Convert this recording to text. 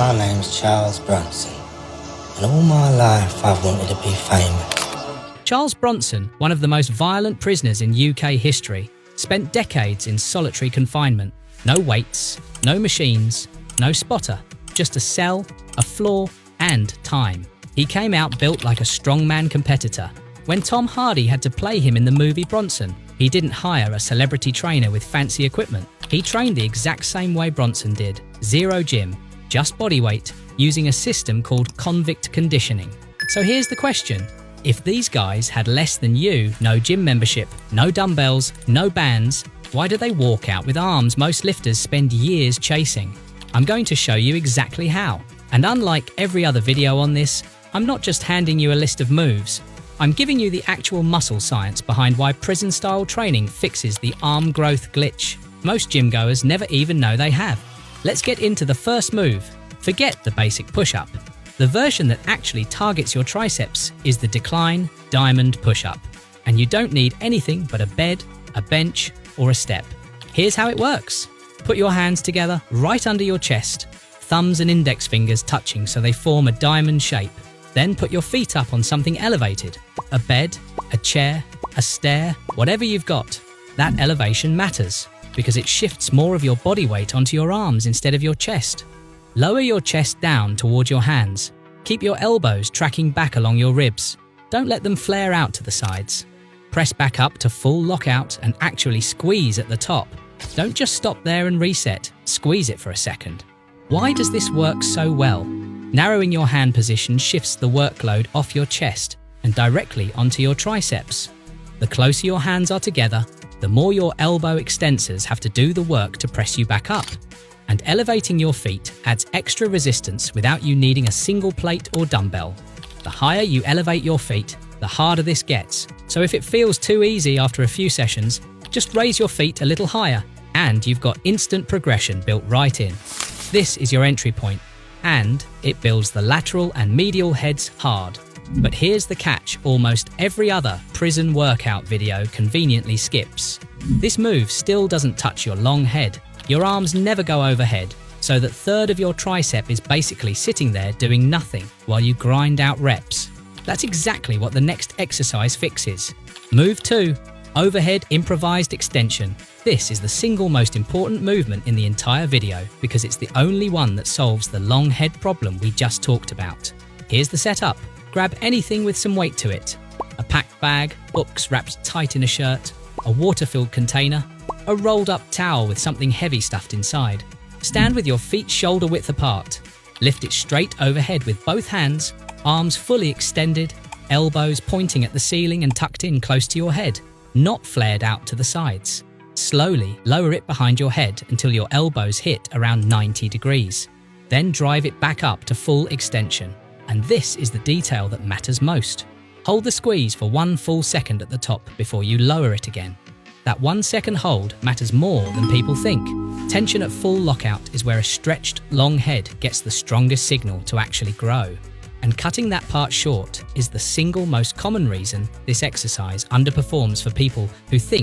My name's Charles Bronson, and all my life I've wanted to be famous. Charles Bronson, one of the most violent prisoners in UK history, spent decades in solitary confinement. No weights, no machines, no spotter, just a cell, a floor, and time. He came out built like a strongman competitor. When Tom Hardy had to play him in the movie Bronson, he didn't hire a celebrity trainer with fancy equipment. He trained the exact same way Bronson did. Zero gym, just body weight, using a system called convict conditioning. So here's the question. If these guys had less than you, no gym membership, no dumbbells, no bands, why do they walk out with arms most lifters spend years chasing? I'm going to show you exactly how. And unlike every other video on this, I'm not just handing you a list of moves. I'm giving you the actual muscle science behind why prison-style training fixes the arm growth glitch most gym goers never even know they have. Let's get into the first move. Forget the basic push-up. The version that actually targets your triceps is the decline diamond push-up. And you don't need anything but a bed, a bench, or a step. Here's how it works. Put your hands together right under your chest, thumbs and index fingers touching so they form a diamond shape. Then put your feet up on something elevated, a bed, a chair, a stair, whatever you've got. That elevation matters because it shifts more of your body weight onto your arms instead of your chest. Lower your chest down towards your hands. Keep your elbows tracking back along your ribs. Don't let them flare out to the sides. Press back up to full lockout and actually squeeze at the top. Don't just stop there and reset, squeeze it for a second. Why does this work so well? Narrowing your hand position shifts the workload off your chest and directly onto your triceps. The closer your hands are together, the more your elbow extensors have to do the work to press you back up. And elevating your feet adds extra resistance without you needing a single plate or dumbbell. The higher you elevate your feet, the harder this gets. So if it feels too easy after a few sessions, just raise your feet a little higher and you've got instant progression built right in. This is your entry point, and it builds the lateral and medial heads hard. But here's the catch almost every other prison workout video conveniently skips. This move still doesn't touch your long head. Your arms never go overhead, so that third of your tricep is basically sitting there doing nothing while you grind out reps. That's exactly what the next exercise fixes. Move 2. Overhead improvised extension. This is the single most important movement in the entire video because it's the only one that solves the long head problem we just talked about. Here's the setup. Grab anything with some weight to it. A packed bag, books wrapped tight in a shirt, a water-filled container, a rolled up towel with something heavy stuffed inside. Stand with your feet shoulder width apart. Lift it straight overhead with both hands, arms fully extended, elbows pointing at the ceiling and tucked in close to your head, not flared out to the sides. Slowly lower it behind your head until your elbows hit around 90 degrees. Then drive it back up to full extension. And this is the detail that matters most. Hold the squeeze for 1 full second at the top before you lower it again. That 1 second hold matters more than people think. Tension at full lockout is where a stretched, long head gets the strongest signal to actually grow. And cutting that part short is the single most common reason this exercise underperforms for people who think